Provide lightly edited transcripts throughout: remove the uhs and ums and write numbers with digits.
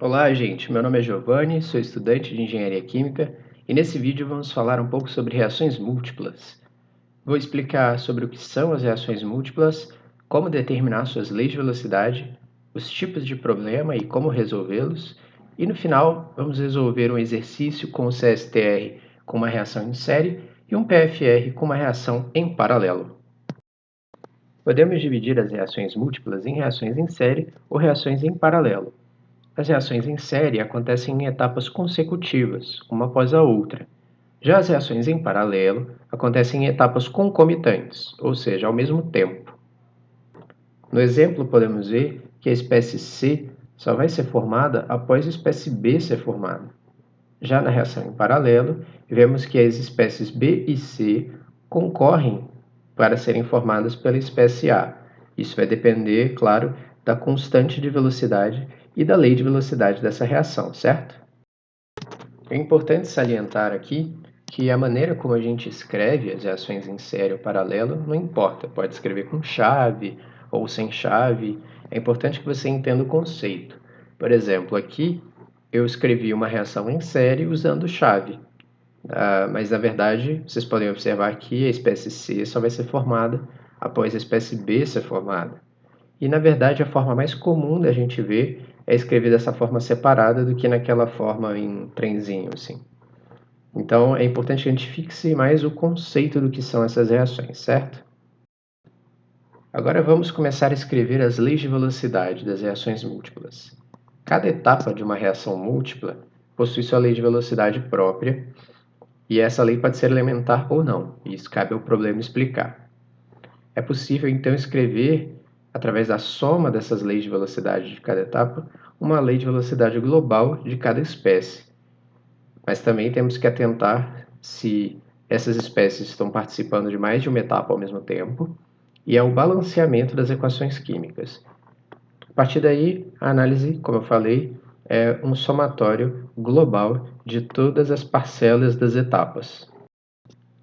Olá, gente. Meu nome é Giovanni, sou estudante de Engenharia Química e nesse vídeo vamos falar um pouco sobre reações múltiplas. Vou explicar sobre o que são as reações múltiplas, como determinar suas leis de velocidade, os tipos de problema e como resolvê-los, e no final vamos resolver um exercício com o CSTR com uma reação em série e um PFR com uma reação em paralelo. Podemos dividir as reações múltiplas em reações em série ou reações em paralelo. As reações em série acontecem em etapas consecutivas, uma após a outra. Já as reações em paralelo acontecem em etapas concomitantes, ou seja, ao mesmo tempo. No exemplo, podemos ver que a espécie C só vai ser formada após a espécie B ser formada. Já na reação em paralelo, vemos que as espécies B e C concorrem para serem formadas pela espécie A. Isso vai depender, claro, da constante de velocidade e da lei de velocidade dessa reação, certo? É importante salientar aqui que a maneira como a gente escreve as reações em série ou paralelo não importa, pode escrever com chave ou sem chave, é importante que você entenda o conceito. Por exemplo, aqui eu escrevi uma reação em série usando chave, mas na verdade vocês podem observar que a espécie C só vai ser formada após a espécie B ser formada. E na verdade a forma mais comum da gente ver é escrever dessa forma separada do que naquela forma em trenzinho, assim. Então é importante que a gente fixe mais o conceito do que são essas reações, certo? Agora vamos começar a escrever as leis de velocidade das reações múltiplas. Cada etapa de uma reação múltipla possui sua lei de velocidade própria, e essa lei pode ser elementar ou não, e isso cabe ao problema explicar. É possível então escrever, através da soma dessas leis de velocidade de cada etapa, uma lei de velocidade global de cada espécie. Mas também temos que atentar se essas espécies estão participando de mais de uma etapa ao mesmo tempo, e ao balanceamento das equações químicas. A partir daí, a análise, como eu falei, é um somatório global de todas as parcelas das etapas.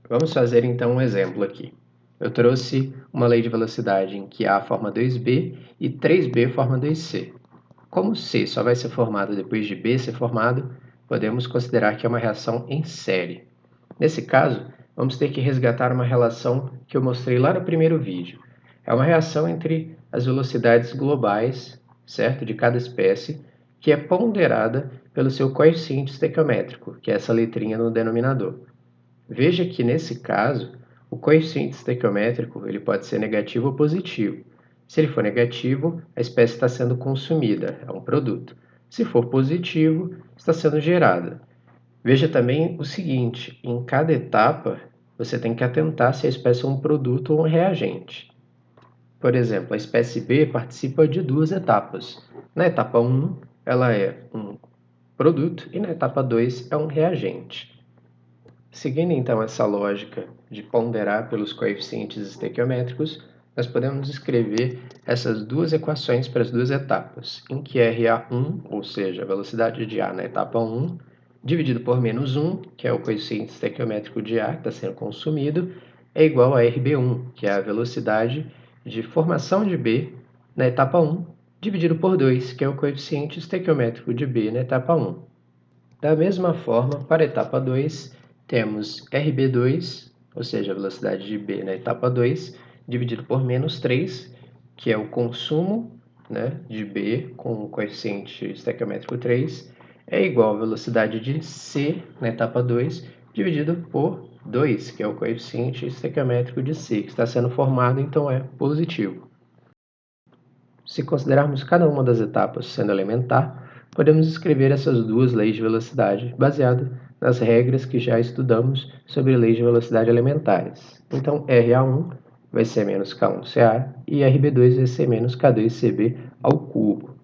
Vamos fazer então um exemplo aqui. Eu trouxe uma lei de velocidade em que A forma 2B e 3B forma 2C. Como C só vai ser formado depois de B ser formado, podemos considerar que é uma reação em série. Nesse caso, vamos ter que resgatar uma relação que eu mostrei lá no primeiro vídeo. É uma reação entre as velocidades globais, certo, de cada espécie, que é ponderada pelo seu coeficiente estequiométrico, que é essa letrinha no denominador. Veja que, nesse caso, o coeficiente estequiométrico ele pode ser negativo ou positivo. Se ele for negativo, a espécie está sendo consumida, é um produto. Se for positivo, está sendo gerada. Veja também o seguinte, em cada etapa, você tem que atentar se a espécie é um produto ou um reagente. Por exemplo, a espécie B participa de duas etapas. Na etapa 1, ela é um produto e na etapa 2 é um reagente. Seguindo então essa lógica de ponderar pelos coeficientes estequiométricos, nós podemos escrever essas duas equações para as duas etapas, em que RA1, ou seja, a velocidade de A na etapa 1, dividido por menos 1, que é o coeficiente estequiométrico de A que está sendo consumido, é igual a RB1, que é a velocidade de formação de B na etapa 1, dividido por 2, que é o coeficiente estequiométrico de B na etapa 1. Da mesma forma, para a etapa 2, temos RB2, ou seja, a velocidade de B na etapa 2, dividido por menos 3, que é o consumo, de B com o coeficiente estequiométrico 3, é igual à velocidade de C na etapa 2, dividido por 2, que é o coeficiente estequiométrico de C, que está sendo formado, então é positivo. Se considerarmos cada uma das etapas sendo elementar, podemos escrever essas duas leis de velocidade baseado nas regras que já estudamos sobre leis de velocidade elementares. Então, RA1 vai ser menos K1CA e RB2 vai ser menos K2CB ao cubo.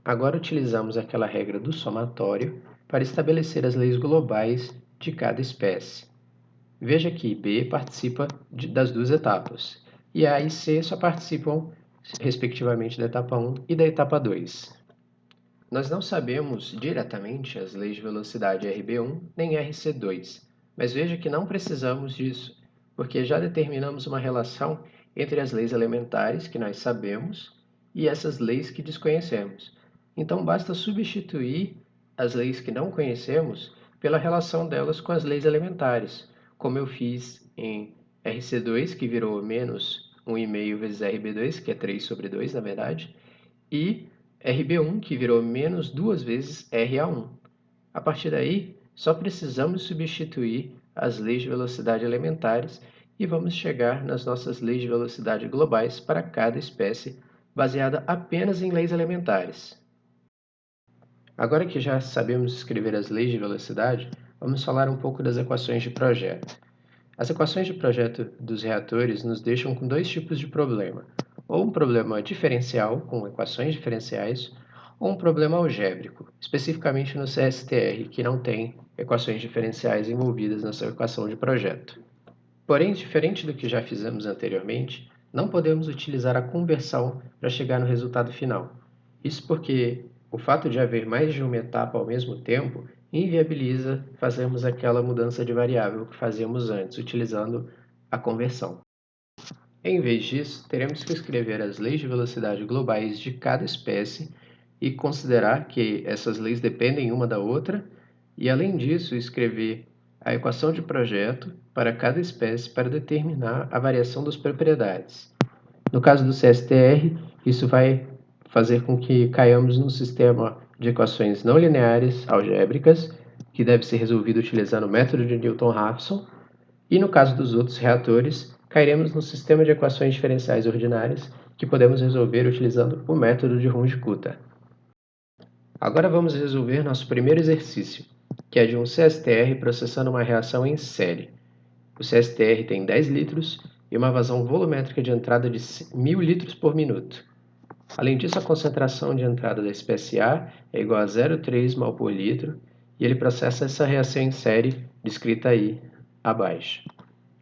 Agora utilizamos aquela regra do somatório para estabelecer as leis globais de cada espécie. Veja que B participa das duas etapas e A e C só participam respectivamente da etapa 1 e da etapa 2. Nós não sabemos diretamente as leis de velocidade RB1 nem RC2, mas veja que não precisamos disso, porque já determinamos uma relação entre as leis elementares que nós sabemos e essas leis que desconhecemos. Então basta substituir as leis que não conhecemos pela relação delas com as leis elementares, como eu fiz em RC2, que virou menos 1,5 vezes RB2, que é 3 sobre 2, na verdade, e RB1, que virou menos 2 vezes RA1. A partir daí, só precisamos substituir as leis de velocidade elementares e vamos chegar nas nossas leis de velocidade globais para cada espécie, baseada apenas em leis elementares. Agora que já sabemos escrever as leis de velocidade, vamos falar um pouco das equações de projeto. As equações de projeto dos reatores nos deixam com dois tipos de problema: ou um problema diferencial, com equações diferenciais, ou um problema algébrico, especificamente no CSTR, que não tem equações diferenciais envolvidas na sua equação de projeto. Porém, diferente do que já fizemos anteriormente, não podemos utilizar a conversão para chegar no resultado final. Isso porque o fato de haver mais de uma etapa ao mesmo tempo inviabiliza fazermos aquela mudança de variável que fazíamos antes, utilizando a conversão. Em vez disso, teremos que escrever as leis de velocidade globais de cada espécie e considerar que essas leis dependem uma da outra, e além disso, escrever a equação de projeto para cada espécie para determinar a variação das propriedades. No caso do CSTR, isso vai fazer com que caiamos num sistema de equações não lineares algébricas, que deve ser resolvido utilizando o método de Newton-Raphson, e no caso dos outros reatores, cairemos no sistema de equações diferenciais ordinárias, que podemos resolver utilizando o método de Runge-Kutta. Agora vamos resolver nosso primeiro exercício, que é de um CSTR processando uma reação em série. O CSTR tem 10 litros e uma vazão volumétrica de entrada de 1.000 litros por minuto. Além disso, a concentração de entrada da espécie A é igual a 0,3 mol por litro e ele processa essa reação em série descrita aí abaixo.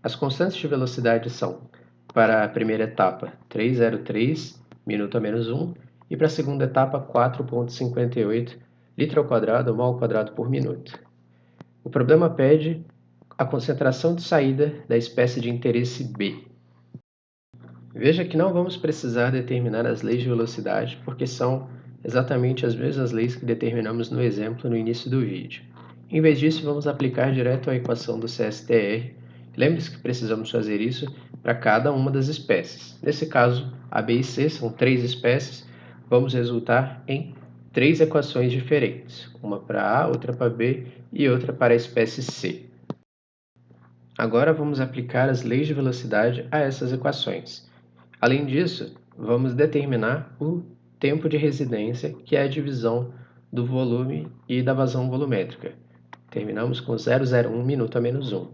As constantes de velocidade são, para a primeira etapa, 303 minuto a menos 1 e para a segunda etapa, 4,58 litro ao quadrado ou mol ao quadrado por minuto. O problema pede a concentração de saída da espécie de interesse B. Veja que não vamos precisar determinar as leis de velocidade, porque são exatamente as mesmas leis que determinamos no exemplo no início do vídeo. Em vez disso, vamos aplicar direto a equação do CSTR. Lembre-se que precisamos fazer isso para cada uma das espécies. Nesse caso, A, B e C são 3 espécies, vamos resultar em 3 equações diferentes, uma para A, outra para B e outra para a espécie C. Agora vamos aplicar as leis de velocidade a essas equações. Além disso, vamos determinar o tempo de residência, que é a divisão do volume e da vazão volumétrica. Terminamos com 0,01 minuto a menos 1.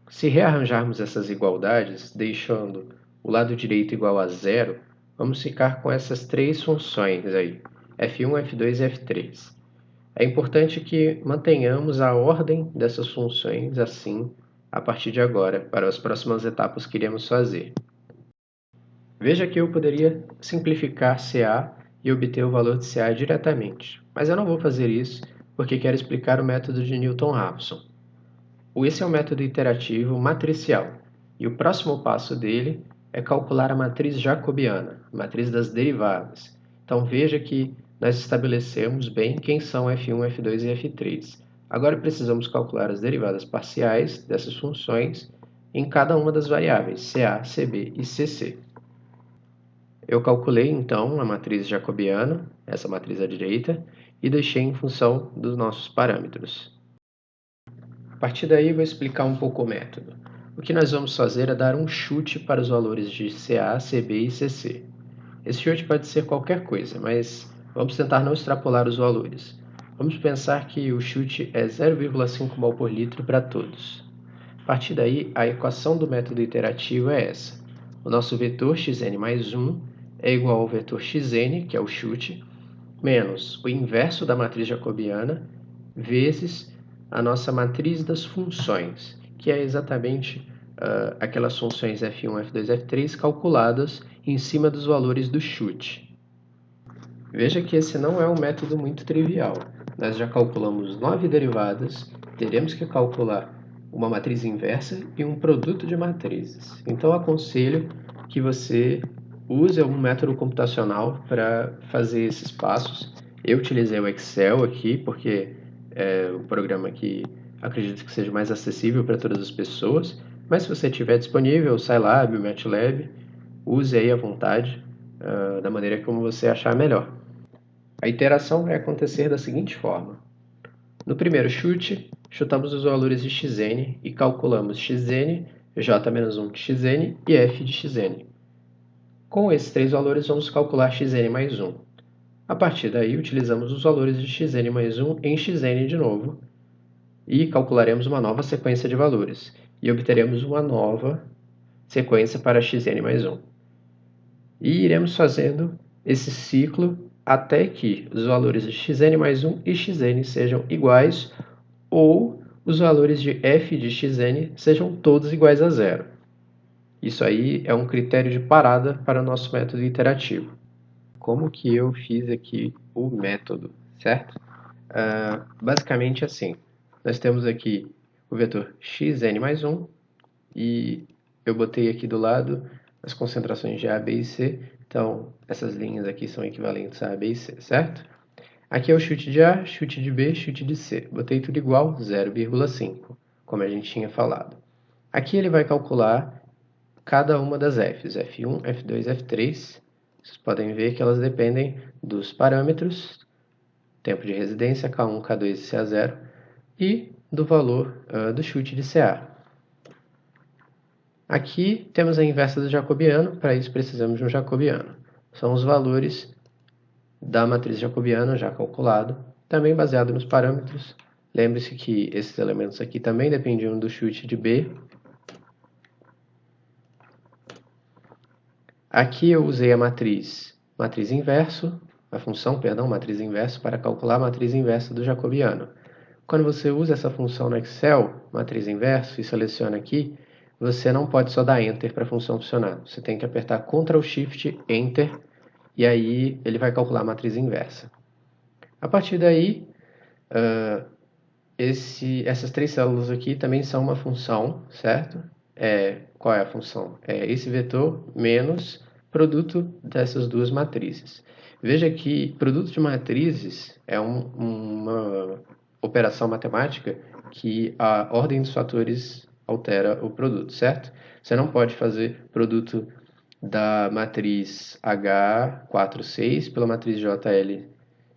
Se rearranjarmos essas igualdades, deixando o lado direito igual a zero, vamos ficar com essas três funções aí, f1, f2 e f3. É importante que mantenhamos a ordem dessas funções assim a partir de agora, para as próximas etapas que iremos fazer. Veja que eu poderia simplificar CA e obter o valor de CA diretamente, mas eu não vou fazer isso porque quero explicar o método de Newton-Raphson. Esse é o método iterativo matricial, e o próximo passo dele é calcular a matriz jacobiana, a matriz das derivadas. Então veja que nós estabelecemos bem quem são f1, f2 e f3. Agora precisamos calcular as derivadas parciais dessas funções em cada uma das variáveis CA, CB e CC. Eu calculei, então, a matriz jacobiana, essa matriz à direita, e deixei em função dos nossos parâmetros. A partir daí, vou explicar um pouco o método. O que nós vamos fazer é dar um chute para os valores de CA, CB e CC. Esse chute pode ser qualquer coisa, mas vamos tentar não extrapolar os valores. Vamos pensar que o chute é 0,5 mol por litro para todos. A partir daí, a equação do método iterativo é essa. O nosso vetor xn mais 1 é igual ao vetor xn, que é o chute, menos o inverso da matriz jacobiana, vezes a nossa matriz das funções, que é exatamente aquelas funções f1, f2, f3 calculadas em cima dos valores do chute. Veja que esse não é um método muito trivial. Nós já calculamos 9 derivadas, teremos que calcular uma matriz inversa e um produto de matrizes. Então, aconselho que você use algum método computacional para fazer esses passos Eu utilizei o Excel aqui porque é o programa que acredito que seja mais acessível para todas as pessoas, mas se você tiver disponível o Scilab, o MATLAB, use aí à vontade, da maneira como você achar melhor. A iteração vai acontecer da seguinte forma. No primeiro chute, chutamos os valores de xn e calculamos xn, j-1 de xn e f de xn. Com esses três valores, vamos calcular xn mais 1. A partir daí, utilizamos os valores de xn mais 1 em xn de novo e calcularemos uma nova sequência de valores e obteremos uma nova sequência para xn mais 1. E iremos fazendo esse ciclo até que os valores de xn mais 1 e xn sejam iguais ou os valores de f de xn sejam todos iguais a zero. Isso aí é um critério de parada para o nosso método iterativo. Como que eu fiz aqui o método, certo? Basicamente assim, nós temos aqui o vetor xn mais 1 e eu botei aqui do lado as concentrações de A, B e C, então essas linhas aqui são equivalentes a A, B e C, certo? Aqui é o chute de A, chute de B, chute de C. Botei tudo igual, 0,5, como a gente tinha falado. Aqui ele vai calcular cada uma das Fs, F1, F2, F3. Vocês podem ver que elas dependem dos parâmetros, tempo de residência, K1, K2 e CA0, e do valor do chute de CA. Aqui temos a inversa do jacobiano, para isso precisamos de um jacobiano. São os valores da matriz jacobiana já calculado, também baseado nos parâmetros. Lembre-se que esses elementos aqui também dependiam do chute de B. Aqui eu usei a matriz inverso, a função, perdão, matriz inverso, para calcular a matriz inversa do jacobiano. Quando você usa essa função no Excel, matriz inverso, e seleciona aqui, você não pode só dar Enter para a função funcionar. Você tem que apertar Ctrl Shift Enter, e aí ele vai calcular a matriz inversa. A partir daí, essas três células aqui também são uma função, certo? Qual é a função? É esse vetor menos produto dessas duas matrizes. Veja que produto de matrizes é uma operação matemática que a ordem dos fatores altera o produto, certo? Você não pode fazer produto da matriz H46 pela matriz JL.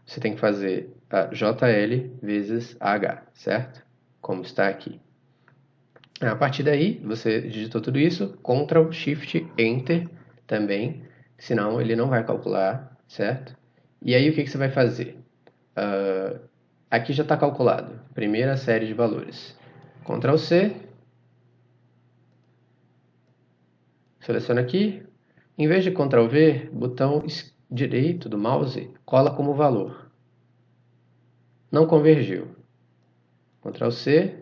Você tem que fazer a JL vezes H, certo? Como está aqui. A partir daí, você digitou tudo isso, Ctrl, Shift, Enter também, senão ele não vai calcular, certo? E aí o que você vai fazer? Aqui já está calculado, primeira série de valores. Ctrl C, seleciona aqui, em vez de Ctrl V, botão direito do mouse, cola como valor. Não convergiu. Ctrl C,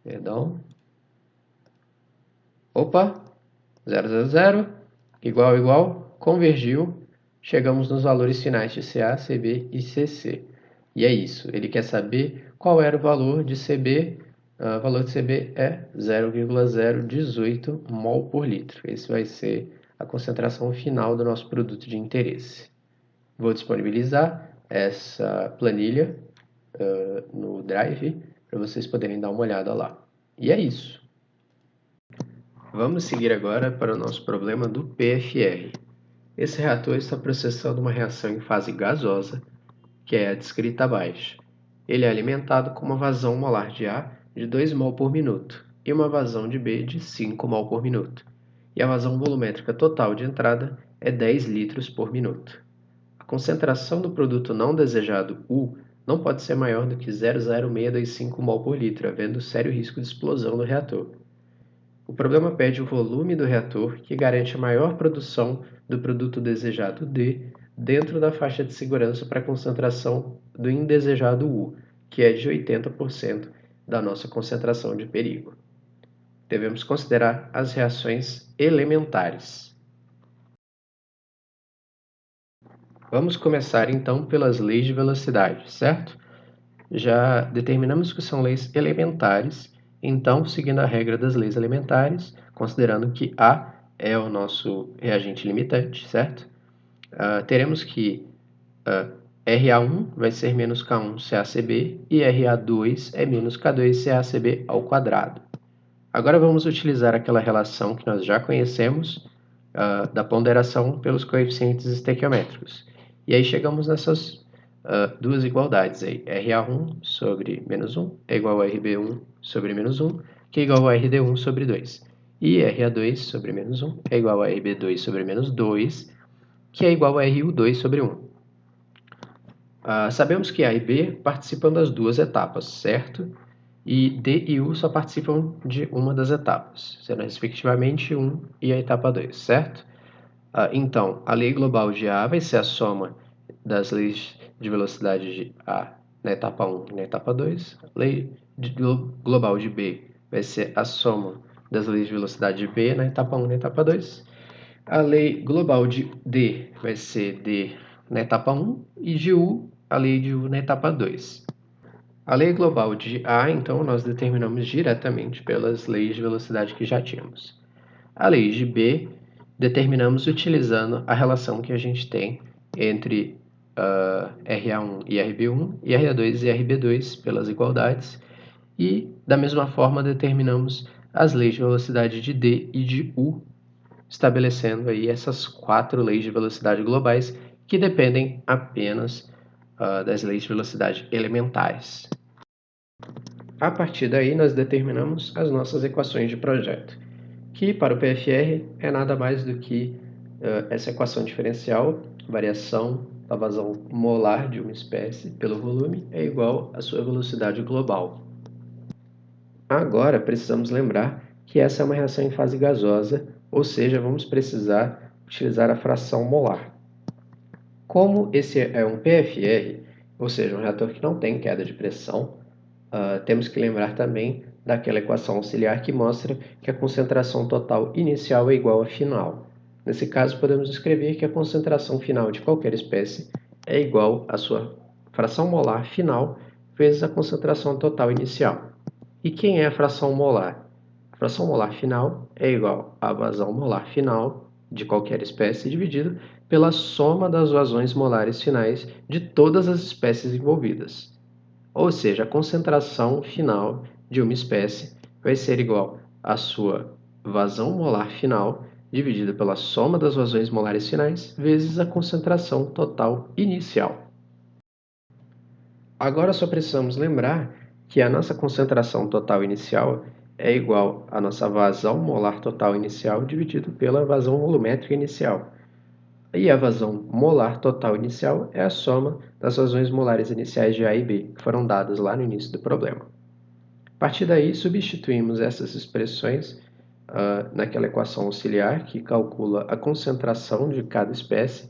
perdão. Opa, 000, igual, convergiu. Chegamos nos valores finais de CA, CB e CC. E é isso, ele quer saber qual era o valor de CB. O valor de CB é 0,018 mol por litro. Esse vai ser a concentração final do nosso produto de interesse. Vou disponibilizar essa planilha no Drive para vocês poderem dar uma olhada lá. E é isso. Vamos seguir agora para o nosso problema do PFR. Esse reator está processando uma reação em fase gasosa, que é a descrita abaixo. Ele é alimentado com uma vazão molar de A de 2 mol por minuto e uma vazão de B de 5 mol por minuto. E a vazão volumétrica total de entrada é 10 litros por minuto. A concentração do produto não desejado U não pode ser maior do que 0,0625 mol por litro, havendo sério risco de explosão do reator. O problema pede o volume do reator, que garante a maior produção do produto desejado D dentro da faixa de segurança para a concentração do indesejado U, que é de 80% da nossa concentração de perigo. Devemos considerar as reações elementares. Vamos começar então pelas leis de velocidade, certo? Já determinamos que são leis elementares, então, seguindo a regra das leis elementares, considerando que A é o nosso reagente limitante, certo? teremos que RA1 vai ser menos K1 CACB e RA2 é menos K2 CACB ao quadrado. Agora vamos utilizar aquela relação que nós já conhecemos da ponderação pelos coeficientes estequiométricos. E aí chegamos nessas duas igualdades aí. RA1 sobre menos 1 é igual a RB1 sobre menos 1, que é igual a RD1 sobre 2. E RA2 sobre menos 1 é igual a RB2 sobre menos 2, que é igual a RU2 sobre 1. Sabemos que A e B participam das duas etapas, certo? E D e U só participam de uma das etapas, sendo respectivamente 1 e a etapa 2, certo? Então, a lei global de A vai ser a soma das leis de velocidade de A na etapa 1 e na etapa 2. A lei global de B vai ser a soma das leis de velocidade de B na etapa 1 e na etapa 2. A lei global de D vai ser D na etapa 1 e de U, a lei de U na etapa 2. A lei global de A, então, nós determinamos diretamente pelas leis de velocidade que já tínhamos. A lei de B, determinamos utilizando a relação que a gente tem entre RA1 e RB1 e RA2 e RB2 pelas igualdades. E, da mesma forma, determinamos as leis de velocidade de D e de U, estabelecendo aí essas 4 leis de velocidade globais que dependem apenas das leis de velocidade elementares. A partir daí, nós determinamos as nossas equações de projeto, que para o PFR é nada mais do que essa equação diferencial, variação da vazão molar de uma espécie pelo volume é igual à sua velocidade global. Agora, precisamos lembrar que essa é uma reação em fase gasosa, ou seja, vamos precisar utilizar a fração molar. Como esse é um PFR, ou seja, um reator que não tem queda de pressão, temos que lembrar também daquela equação auxiliar que mostra que a concentração total inicial é igual à final. Nesse caso, podemos escrever que a concentração final de qualquer espécie é igual à sua fração molar final vezes a concentração total inicial. E quem é a fração molar? A fração molar final é igual à vazão molar final de qualquer espécie dividido pela soma das vazões molares finais de todas as espécies envolvidas. Ou seja, a concentração final de uma espécie vai ser igual à sua vazão molar final dividida pela soma das vazões molares finais vezes a concentração total inicial. Agora só precisamos lembrar que a nossa concentração total inicial é igual à nossa vazão molar total inicial dividido pela vazão volumétrica inicial. E a vazão molar total inicial é a soma das vazões molares iniciais de A e B, que foram dadas lá no início do problema. A partir daí, substituímos essas expressões naquela equação auxiliar que calcula a concentração de cada espécie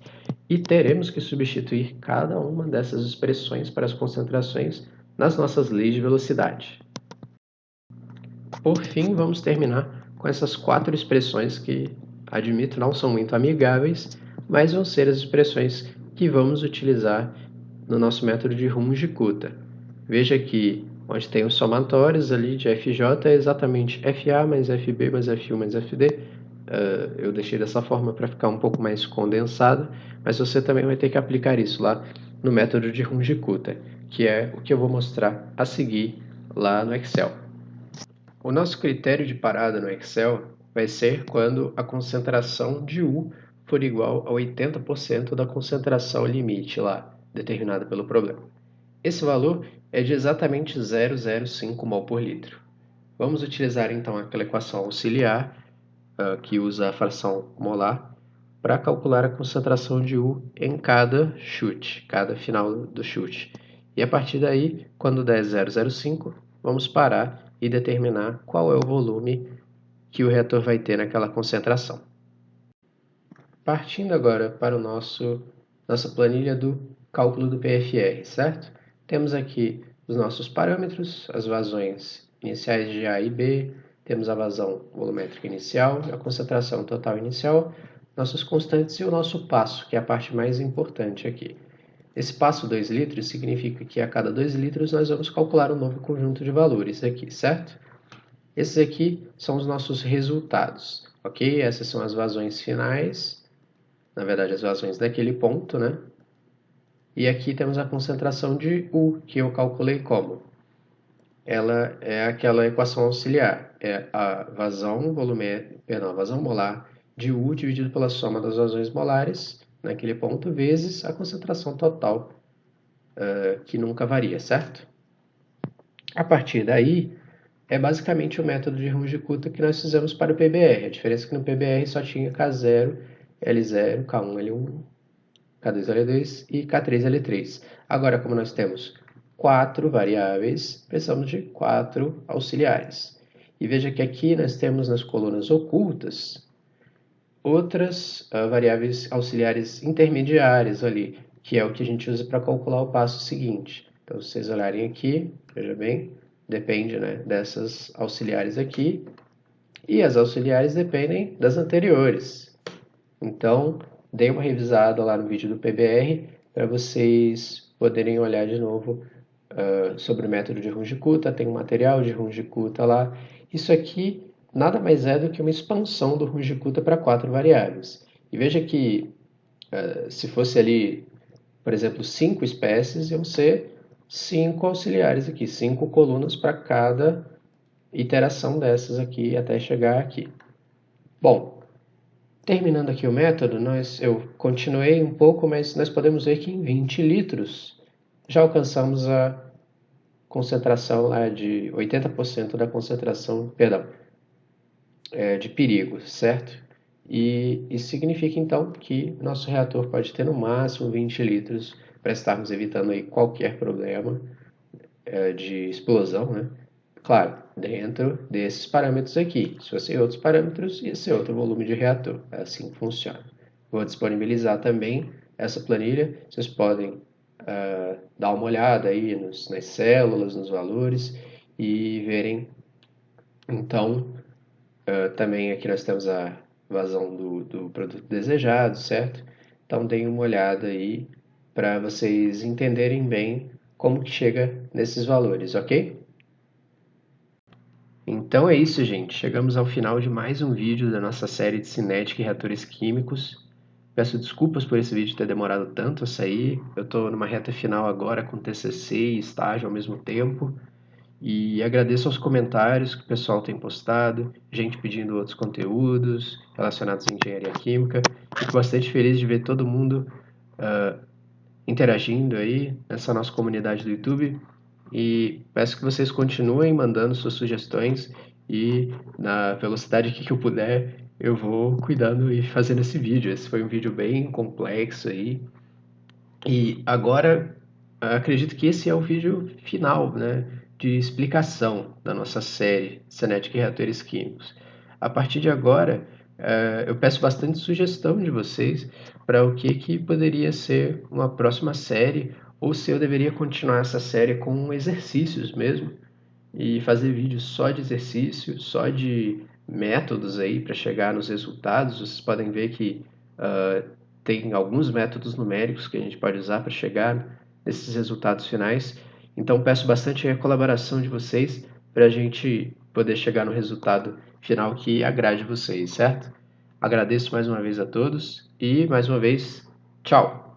e teremos que substituir cada uma dessas expressões para as concentrações nas nossas leis de velocidade. Por fim, vamos terminar com essas 4 expressões que, admito, não são muito amigáveis, mas vão ser as expressões que vamos utilizar no nosso método de Runge-Kutta. Veja que onde tem os somatórios ali de FJ é exatamente FA mais FB mais FU mais FD. Eu deixei dessa forma para ficar um pouco mais condensado, mas você também vai ter que aplicar isso lá no método de Runge-Kutta, que é o que eu vou mostrar a seguir lá no Excel. O nosso critério de parada no Excel vai ser quando a concentração de U for igual a 80% da concentração limite lá, determinada pelo problema. Esse valor é de exatamente 0,05 mol por litro. Vamos utilizar então aquela equação auxiliar, que usa a fração molar, para calcular a concentração de U em cada chute, cada final do chute. E a partir daí, quando der 0,05, vamos parar e determinar qual é o volume que o reator vai ter naquela concentração. Partindo agora para nossa planilha do cálculo do PFR, certo? Temos aqui os nossos parâmetros, as vazões iniciais de A e B, temos a vazão volumétrica inicial, a concentração total inicial, nossos constantes e o nosso passo, que é a parte mais importante aqui. Esse passo 2 litros significa que a cada 2 litros nós vamos calcular um novo conjunto de valores aqui, certo? Esses aqui são os nossos resultados, ok? Essas são as vazões finais na verdade, as vazões daquele ponto, né? E aqui temos a concentração de U, que eu calculei como? Ela é aquela equação auxiliar, é a vazão a vazão molar de U dividido pela soma das vazões molares naquele ponto, vezes a concentração total, que nunca varia, certo? A partir daí, é basicamente o método de Runge-Kutta que nós fizemos para o PBR. A diferença é que no PBR só tinha K0, L0, K1, L1, K2, L2 e K3, L3. Agora, como nós temos 4 variáveis, precisamos de 4 auxiliares. E veja que aqui nós temos nas colunas ocultas outras variáveis auxiliares intermediárias ali, que é o que a gente usa para calcular o passo seguinte. Então, se vocês olharem aqui, veja bem, depende, né, dessas auxiliares aqui, e as auxiliares dependem das anteriores. Então, dei uma revisada lá no vídeo do PBR para vocês poderem olhar de novo sobre o método de Runge-Kutta, tem um material de Runge-Kutta lá. Isso aqui nada mais é do que uma expansão do Runge-Kutta para 4 variáveis. E veja que se fosse ali, por exemplo, 5 espécies, iam ser 5 auxiliares aqui, 5 colunas para cada iteração dessas aqui até chegar aqui. Bom, terminando aqui o método, eu continuei um pouco, mas nós podemos ver que em 20 litros já alcançamos a concentração lá de 80% da concentração, perdão, de perigo, certo? E isso significa então que nosso reator pode ter no máximo 20 litros para estarmos evitando aí qualquer problema de explosão, né? Claro, dentro desses parâmetros aqui. Se fossem outros parâmetros, ia ser outro volume de reator. É assim que funciona. Vou disponibilizar também essa planilha. Vocês podem dar uma olhada aí nas células, nos valores e verem. Então, também aqui nós temos a vazão do produto desejado, certo? Então, deem uma olhada aí para vocês entenderem bem como que chega nesses valores, ok? Então é isso, gente. Chegamos ao final de mais um vídeo da nossa série de cinética e reatores químicos. Peço desculpas por esse vídeo ter demorado tanto a sair. Eu estou numa reta final agora com TCC e estágio ao mesmo tempo. E agradeço aos comentários que o pessoal tem postado, gente pedindo outros conteúdos relacionados à engenharia química. Fico bastante feliz de ver todo mundo interagindo aí nessa nossa comunidade do YouTube. E peço que vocês continuem mandando suas sugestões e na velocidade que eu puder eu vou cuidando e fazendo esse vídeo. Esse foi um vídeo bem complexo aí. E agora acredito que esse é o vídeo final, né, de explicação da nossa série Cinética e Reatores Químicos. A partir de agora, eu peço bastante sugestão de vocês para o que poderia ser uma próxima série, ou se eu deveria continuar essa série com exercícios mesmo, e fazer vídeos só de exercício, só de métodos aí para chegar nos resultados. Vocês podem ver que tem alguns métodos numéricos que a gente pode usar para chegar nesses resultados finais. Então peço bastante a colaboração de vocês para a gente poder chegar no resultado final que agrade vocês, certo? Agradeço mais uma vez a todos e mais uma vez, tchau!